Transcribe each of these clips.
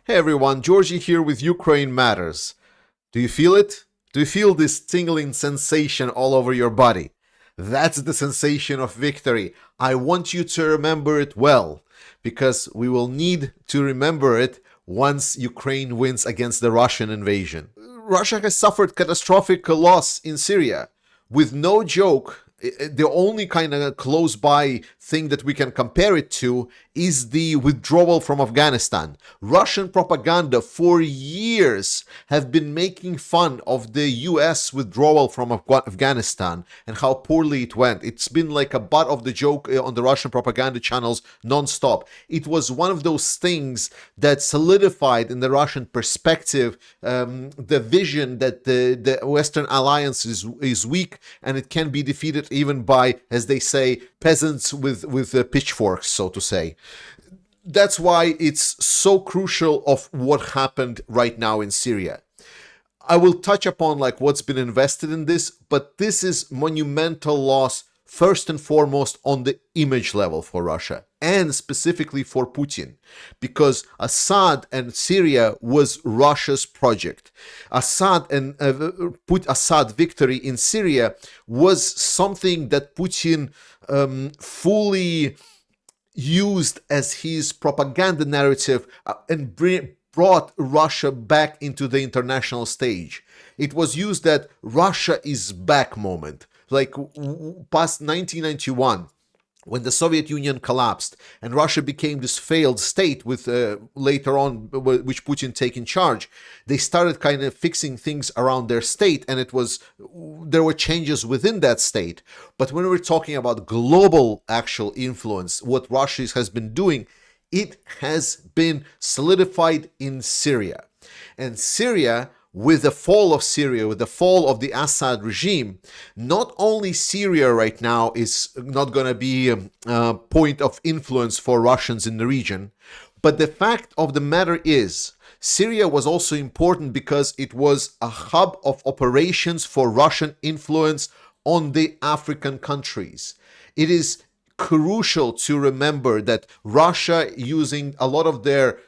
Hey everyone, Georgie here with Ukraine Matters. Do you feel it? Do you feel this tingling sensation all over your body? That's the sensation of victory. I want you to remember it well, because we will need to remember it once Ukraine wins against the Russian invasion. Russia has suffered catastrophic loss in Syria. With no joke, the only kind of close by thing that we can compare it to is the withdrawal from Afghanistan. Russian propaganda for years have been making fun of the US withdrawal from Afghanistan and how poorly it went. It's been like a butt of the joke on the Russian propaganda channels non-stop. It was one of those things that solidified in the Russian perspective the vision that the Western alliance is weak and it can be defeated even by, as they say, peasants with pitchforks, so to say. That's why it's so crucial of what happened right now in Syria. I will touch upon like what's been invested in this, but this is monumental loss first and foremost on the image level for Russia and specifically for Putin, because Assad and Syria was Russia's project. Assad and Assad victory in Syria was something that Putin fully used as his propaganda narrative and brought Russia back into the international stage. It was used that Russia is back moment, like past 1991, when the Soviet Union collapsed and Russia became this failed state with later on which Putin take in charge. They started kind of fixing things around their state, and there were changes within that state. But when we're talking about global actual influence, what Russia has been doing, it has been solidified in Syria. And Syria, with the fall of Syria, with the fall of the Assad regime, not only Syria right now is not going to be a point of influence for Russians in the region, but the fact of the matter is, Syria was also important because it was a hub of operations for Russian influence on the African countries. It is crucial to remember that Russia, using a lot of their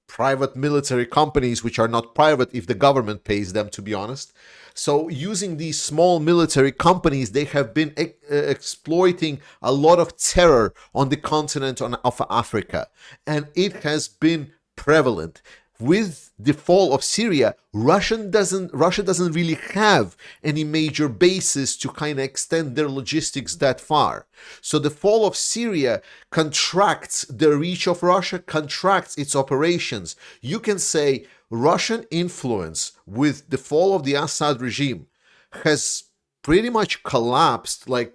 private military companies, which are not private if the government pays them, to be honest. So using these small military companies, they have been exploiting a lot of terror on the continent of Africa. And it has been prevalent. With the fall of Syria, Russia doesn't really have any major bases to kind of extend their logistics that far. So the fall of Syria contracts the reach of Russia, contracts its operations. You can say Russian influence with the fall of the Assad regime has pretty much collapsed, like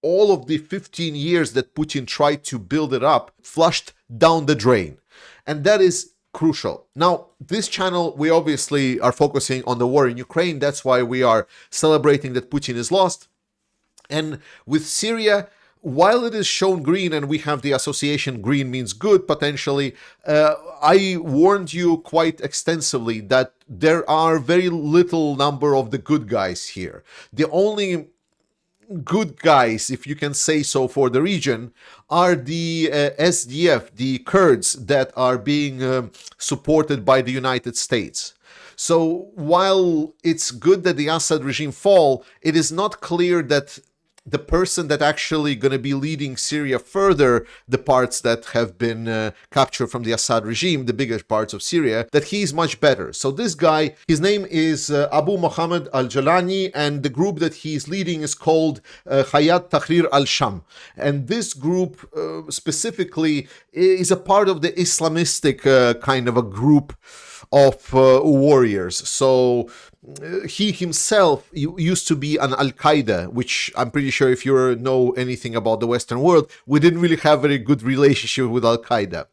all of the 15 years that Putin tried to build it up, flushed down the drain. And that is crucial. Now, this channel, we obviously are focusing on the war in Ukraine. That's why we are celebrating that Putin is lost. And with Syria, while it is shown green and we have the association green means good potentially, I warned you quite extensively that there are very little number of the good guys here. The only good guys, if you can say so, for the region are the SDF, the Kurds that are being supported by the United States. So while it's good that the Assad regime fall, it is not clear that the person that actually going to be leading Syria further, the parts that have been captured from the Assad regime, the biggest parts of Syria, that he's much better. So this guy, his name is Abu Mohammed al-Jalani, and the group that he's leading is called Hayat Tahrir al-Sham. And this group specifically is a part of the Islamistic kind of a group of warriors. So he himself used to be an Al-Qaeda, which I'm pretty sure if you know anything about the Western world, we didn't really have a very good relationship with Al-Qaeda.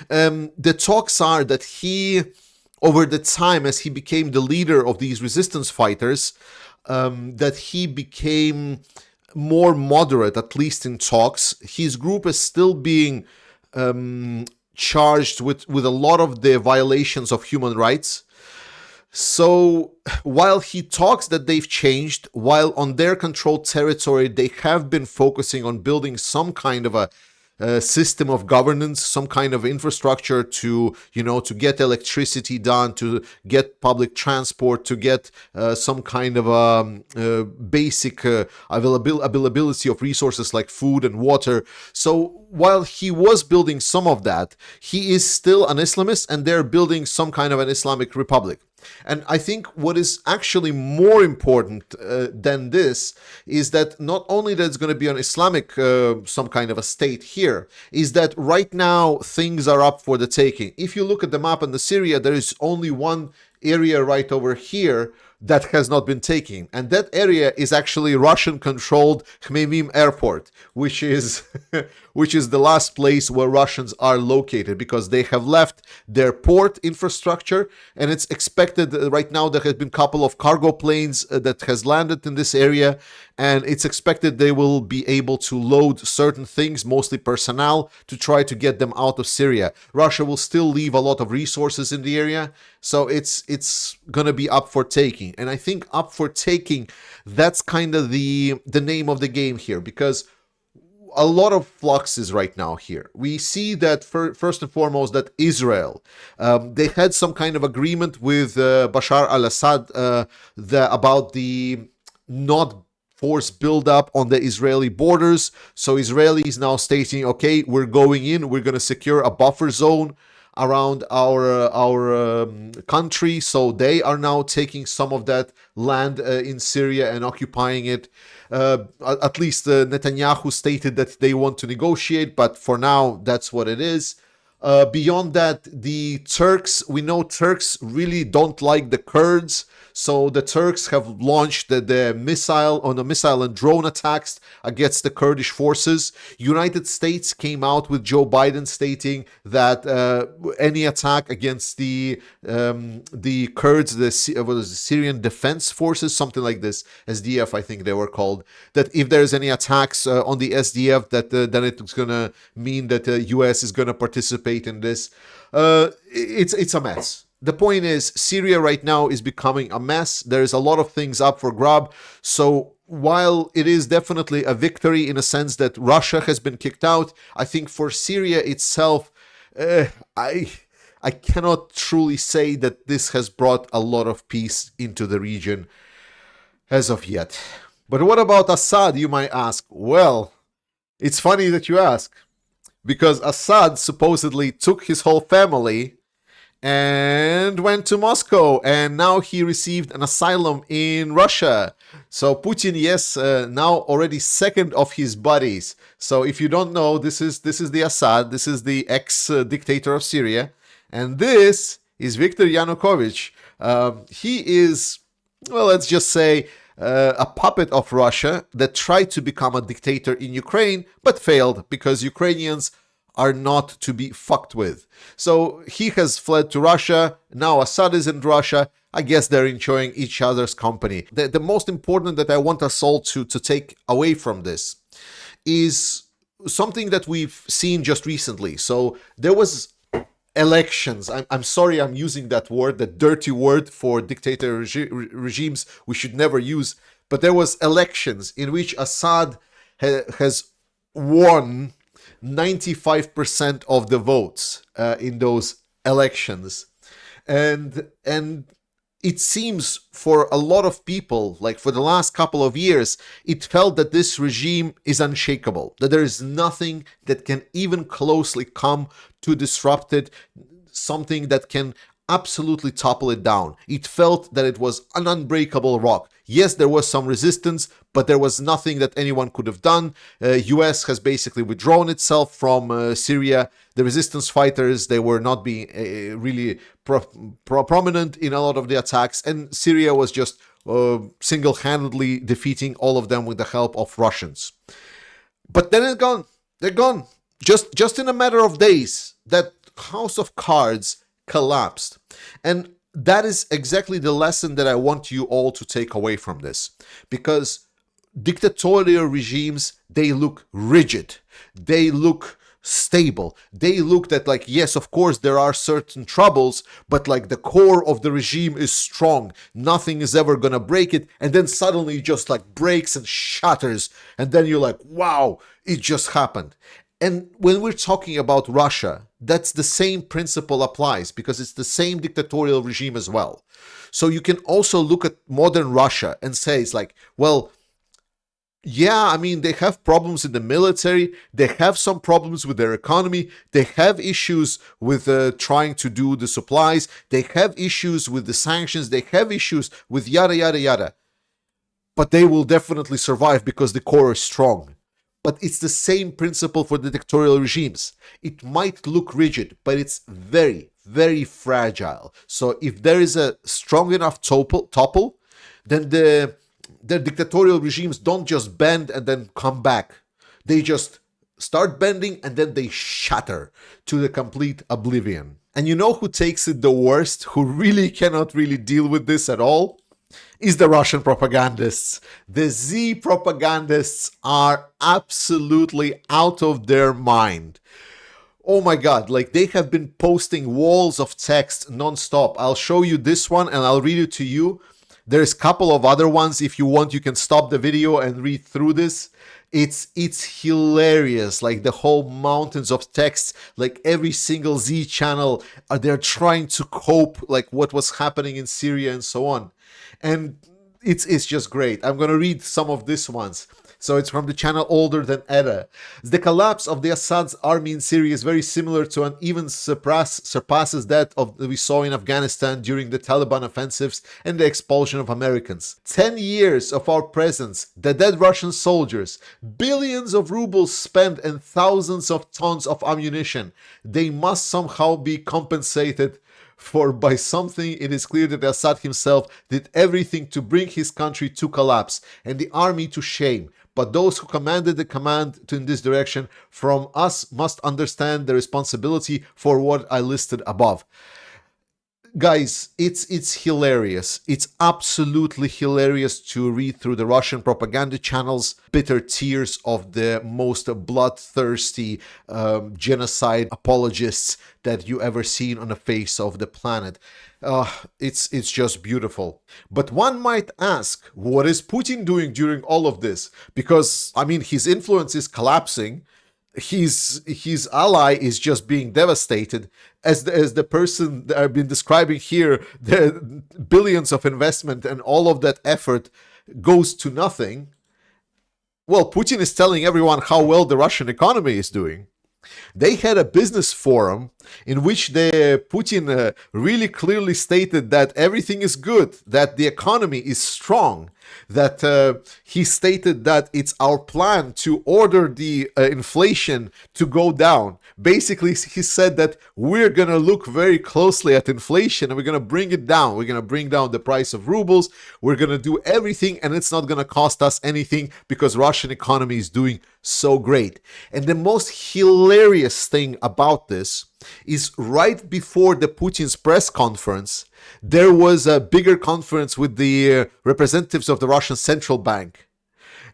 The talks are that he, over the time as he became the leader of these resistance fighters, that he became more moderate, at least in talks. His group is still being charged with a lot of the violations of human rights. So while he talks that they've changed, while on their controlled territory they have been focusing on building some kind of a system of governance, some kind of infrastructure to, to get electricity done, to get public transport, to get some kind of basic availability of resources like food and water. So while he was building some of that, he is still an Islamist, and they're building some kind of an Islamic republic. And I think what is actually more important than this is that not only that it's going to be an Islamic, some kind of a state here, is that right now things are up for the taking. If you look at the map in the Syria, there is only one area right over here that has not been taken, and that area is actually Russian-controlled Khmeimim Airport, which is which is the last place where Russians are located, because they have left their port infrastructure, and it's expected right now there have been a couple of cargo planes that has landed in this area, and it's expected they will be able to load certain things, mostly personnel, to try to get them out of Syria. Russia will still leave a lot of resources in the area, so it's gonna be up for taking. And I think up for taking, that's kind of the name of the game here, because a lot of fluxes right now here. We see that first and foremost that Israel, they had some kind of agreement with Bashar al-Assad about the not force buildup on the Israeli borders. So Israeli is now stating, okay, we're going in, we're going to secure a buffer zone around our country. So they are now taking some of that land in Syria and occupying it. At least Netanyahu stated that they want to negotiate, but for now, that's what it is. Beyond that, the Turks, we know Turks really don't like the Kurds. So the Turks have launched the missile and drone attacks against the Kurdish forces. United States came out with Joe Biden stating that any attack against the Kurds, the Syrian Defense Forces, something like this, SDF I think they were called, that if there's any attacks on the SDF, that then it's gonna mean that the US is gonna participate in this. It's a mess. The point is, Syria right now is becoming a mess. There's a lot of things up for grab. So while it is definitely a victory in a sense that Russia has been kicked out, I think for Syria itself, I cannot truly say that this has brought a lot of peace into the region as of yet. But what about Assad, you might ask? Well, it's funny that you ask, because Assad supposedly took his whole family and went to Moscow, and now he received an asylum in Russia. So Putin, yes, now already second of his buddies. So if you don't know, this is the Assad, this is the ex-dictator of Syria, and this is Viktor Yanukovych. He is, well, let's just say, a puppet of Russia that tried to become a dictator in Ukraine, but failed because Ukrainians are not to be fucked with. So he has fled to Russia. Now Assad is in Russia. I guess they're enjoying each other's company. The most important that I want us all to take away from this is something that we've seen just recently. So there was elections. I'm sorry I'm using that word, that dirty word for dictator regimes we should never use. But there was elections in which Assad has won 95% of the votes in those elections. And it seems for a lot of people, like for the last couple of years, it felt that this regime is unshakable, that there is nothing that can even closely come to disrupt it, something that can absolutely topple it down. It felt that it was an unbreakable rock. Yes, there was some resistance, but there was nothing that anyone could have done. US has basically withdrawn itself from Syria. The resistance fighters, they were not being really prominent in a lot of the attacks, and Syria was just single-handedly defeating all of them with the help of Russians. But then it's gone. They're gone. Just in a matter of days, that house of cards collapsed. And that is exactly the lesson that I want you all to take away from this. Because dictatorial regimes, they look rigid. They look stable. They look that, like, yes, of course, there are certain troubles, but like the core of the regime is strong. Nothing is ever gonna break it. And then suddenly it just like breaks and shatters. And then you're like, wow, it just happened. And when we're talking about Russia, that's the same principle applies because it's the same dictatorial regime as well. So you can also look at modern Russia and say, it's like, well, yeah, I mean, they have problems in the military, they have some problems with their economy, they have issues with trying to do the supplies, they have issues with the sanctions, they have issues with yada, yada, yada. But they will definitely survive because the core is strong. But it's the same principle for the dictatorial regimes. It might look rigid, but it's very, very fragile. So if there is a strong enough topple, then the dictatorial regimes don't just bend and then come back. They just start bending and then they shatter to the complete oblivion. And you know who takes it the worst, who really cannot really deal with this at all? Is the Russian propagandists. The Z propagandists are absolutely out of their mind. Oh my god, like they have been posting walls of text non-stop. I'll show you this one and I'll read it to you. There's a couple of other ones. If you want, you can stop the video and read through this. It's hilarious, like the whole mountains of text, like every single Z channel, they're trying to cope like what was happening in Syria and so on. And it's just great. I'm gonna read some of these ones. So it's from the channel Older Than Edda. The collapse of the Assad's army in Syria is very similar to and even surpasses that of we saw in Afghanistan during the Taliban offensives and the expulsion of Americans. 10 years of our presence, the dead Russian soldiers, billions of rubles spent and thousands of tons of ammunition. They must somehow be compensated for by something. It is clear that Assad himself did everything to bring his country to collapse and the army to shame. But those who commanded the command in this direction from us must understand the responsibility for what I listed above. Guys, it's hilarious. It's absolutely hilarious to read through the Russian propaganda channels, bitter tears of the most bloodthirsty genocide apologists that you ever seen on the face of the planet. It's just beautiful. But one might ask, what is Putin doing during all of this? Because, I mean, his influence is collapsing. His ally is just being devastated. As the person that I've been describing here, the billions of investment and all of that effort goes to nothing. Well, Putin is telling everyone how well the Russian economy is doing. They had a business forum in which Putin really clearly stated that everything is good, that the economy is strong, that he stated that it's our plan to order the inflation to go down. Basically, he said that we're going to look very closely at inflation and we're going to bring it down. We're going to bring down the price of rubles. We're going to do everything and it's not going to cost us anything because Russian economy is doing so great. And the most hilarious thing about this is right before the Putin's press conference, there was a bigger conference with the representatives of the Russian Central Bank.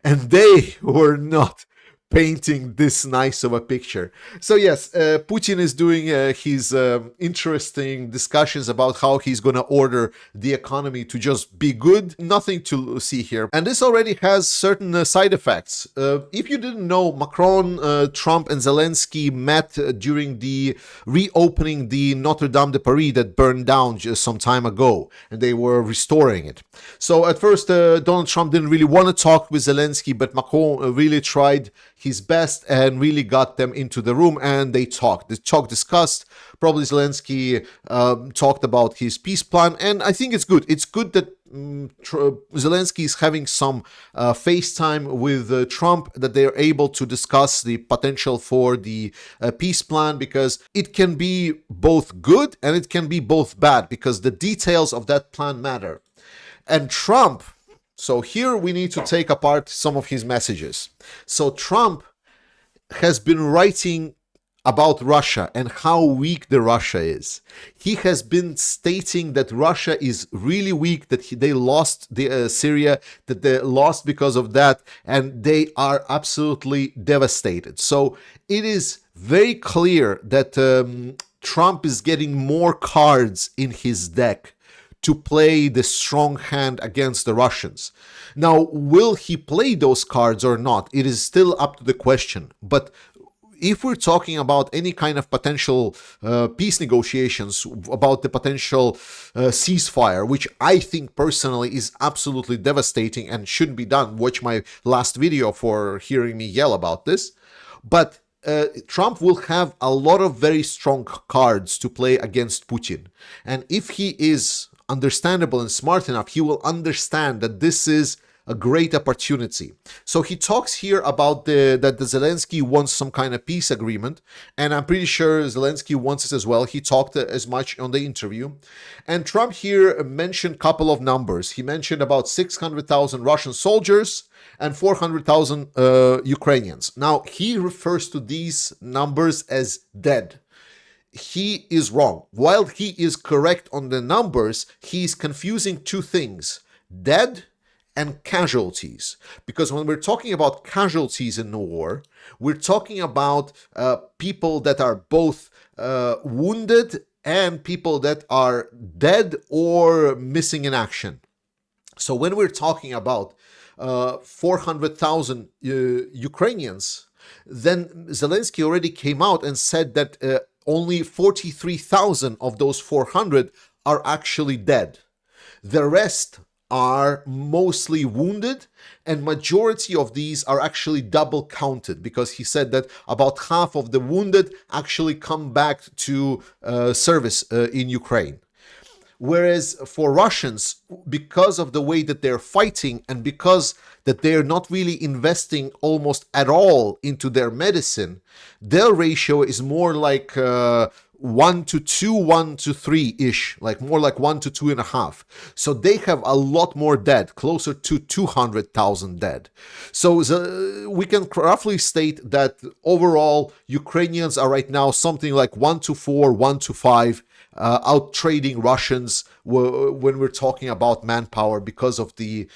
And they were not painting this nice of a picture. So yes, Putin is doing his interesting discussions about how he's going to order the economy to just be good. Nothing to see here. And this already has certain side effects. If you didn't know, Macron, Trump and Zelensky met during the reopening the Notre Dame de Paris that burned down just some time ago, and they were restoring it. So at first, Donald Trump didn't really want to talk with Zelensky, but Macron really tried his best and really got them into the room, and they talked. Discussed. Probably Zelensky talked about his peace plan, and I think it's good. It's good that Zelensky is having some FaceTime with Trump, that they are able to discuss the potential for the peace plan, because it can be both good and it can be both bad, because the details of that plan matter. And Trump, so here we need to take apart some of his messages. So Trump has been writing about Russia and how weak the Russia is. He has been stating that Russia is really weak, that they lost the Syria, that they lost because of that, and they are absolutely devastated. So it is very clear that Trump is getting more cards in his deck to play the strong hand against the Russians. Now, will he play those cards or not? It is still up to the question. But if we're talking about any kind of potential peace negotiations, about the potential ceasefire, which I think personally is absolutely devastating and shouldn't be done. Watch my last video for hearing me yell about this. But Trump will have a lot of very strong cards to play against Putin. And if he is understandable and smart enough, he will understand that this is a great opportunity. So he talks here about that the Zelensky wants some kind of peace agreement, and I'm pretty sure Zelensky wants it as well. He talked as much on the interview. And Trump here mentioned a couple of numbers. He mentioned about 600,000 Russian soldiers and 400,000 Ukrainians. Now, he refers to these numbers as dead. He is wrong. While he is correct on the numbers, he is confusing two things: dead and casualties. Because when we're talking about casualties in the war, we're talking about people that are both wounded and people that are dead or missing in action. So when we're talking about 400,000 Ukrainians, then Zelensky already came out and said that only 43,000 of those 400 are actually dead. The rest are mostly wounded, and majority of these are actually double counted, because he said that about half of the wounded actually come back to service in Ukraine. Whereas for Russians, because of the way that they're fighting and because that they're not really investing almost at all into their medicine, their ratio is more like 1 to 2, 1 to 3-ish, like more like 1 to 2.5. So they have a lot more dead, closer to 200,000 dead. So we can roughly state that overall Ukrainians are right now something like 1 to 4, 1 to 5, out trading Russians when we're talking about manpower because of the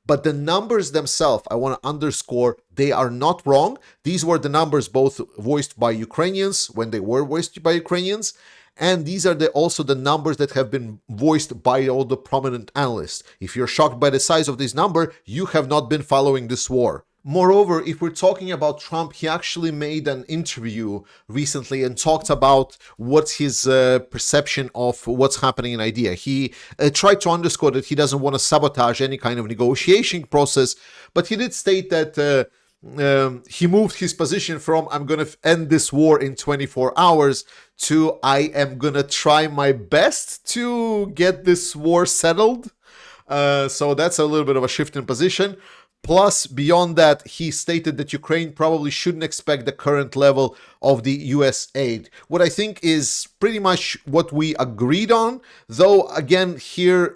but the numbers themselves, I want to underscore, they are not wrong. These were the numbers both voiced by Ukrainians when they were voiced by Ukrainians, and these are also the numbers that have been voiced by all the prominent analysts. If you're shocked by the size of this number, you have not been following this war. Moreover, if we're talking about Trump, he actually made an interview recently and talked about what's his perception of what's happening in Idea. He tried to underscore that he doesn't want to sabotage any kind of negotiation process, but he did state that he moved his position from "I'm going to end this war in 24 hours" to "I am going to try my best to get this war settled." So that's a little bit of a shift in position. Plus, beyond that, he stated that Ukraine probably shouldn't expect the current level of the US aid. What I think is pretty much what we agreed on, though, again, here,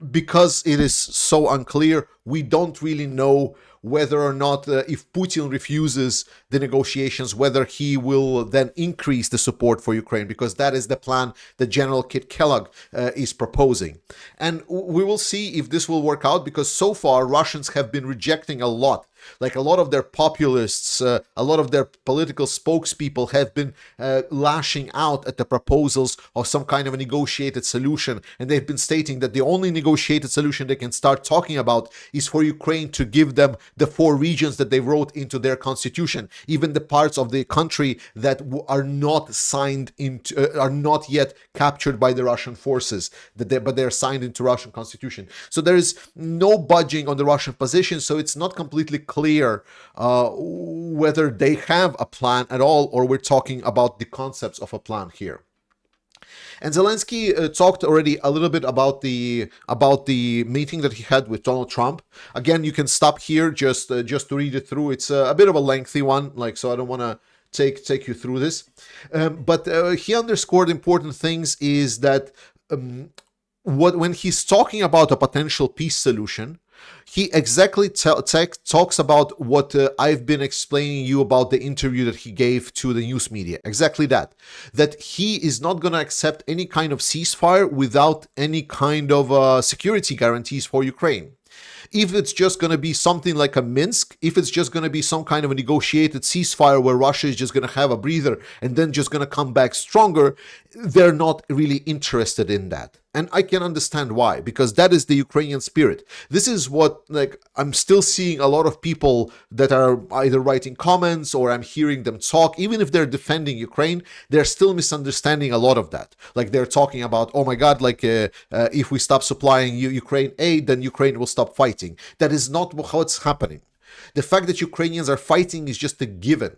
because it is so unclear, we don't really know whether or not, if Putin refuses the negotiations, whether he will then increase the support for Ukraine, because that is the plan that General Kit Kellogg is proposing. And we will see if this will work out, because so far Russians have been rejecting a lot. Like a lot of their populists, a lot of their political spokespeople have been lashing out at the proposals of some kind of a negotiated solution. And they've been stating that the only negotiated solution they can start talking about is for Ukraine to give them the 4 regions that they wrote into their constitution, even the parts of the country that are not signed into, are not yet captured by the Russian forces, but they're signed into Russian constitution. So there is no budging on the Russian position. So it's not completely clear whether they have a plan at all, or we're talking about the concepts of a plan here. And Zelensky talked already a little bit about the meeting that he had with Donald Trump. Again, you can stop here just to read it through. It's a bit of a lengthy one, so I don't want to take you through this. But he underscored important things is that when he's talking about a potential peace solution, he exactly talks about what I've been explaining you about the interview that he gave to the news media. Exactly that he is not going to accept any kind of ceasefire without any kind of security guarantees for Ukraine. If it's just going to be something like a Minsk, if it's just going to be some kind of a negotiated ceasefire where Russia is just going to have a breather and then just going to come back stronger, they're not really interested in that. And I can understand why, because that is the Ukrainian spirit. This is what, like, I'm still seeing a lot of people that are either writing comments or I'm hearing them talk, even if they're defending Ukraine, they're still misunderstanding a lot of that. Like, they're talking about, oh my God, like, if we stop supplying Ukraine aid, then Ukraine will stop fighting. That is not how it's happening. The fact that Ukrainians are fighting is just a given.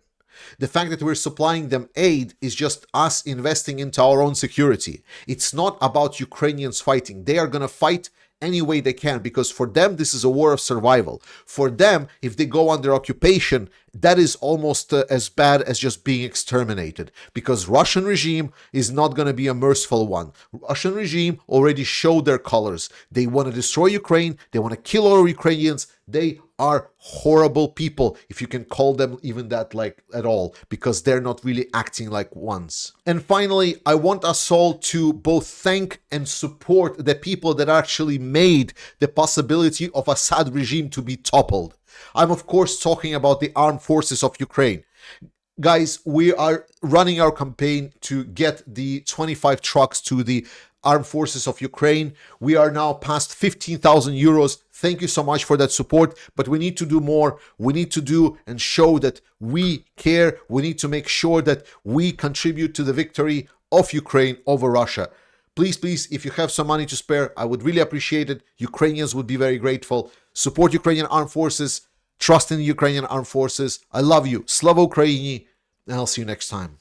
The fact that we're supplying them aid is just us investing into our own security. It's not about Ukrainians fighting. They are going to fight any way they can, because for them, this is a war of survival. For them, if they go under occupation, that is almost as bad as just being exterminated, because Russian regime is not going to be a merciful one. Russian regime already showed their colors. They want to destroy Ukraine. They want to kill all Ukrainians. They are horrible people, if you can call them even that, like, at all, because they're not really acting like ones. And finally, I want us all to both thank and support the people that actually made the possibility of Assad regime to be toppled. I'm of course talking about the armed forces of Ukraine. Guys, we are running our campaign to get the 25 trucks to the armed forces of Ukraine. We are now past 15,000 euros. Thank you so much for that support, but we need to do more. We need to do and show that we care. We need to make sure that we contribute to the victory of Ukraine over Russia. Please, please, if you have some money to spare, I would really appreciate it. Ukrainians would be very grateful. Support Ukrainian armed forces. Trust in the Ukrainian armed forces. I love you. Slava Ukraini. And I'll see you next time.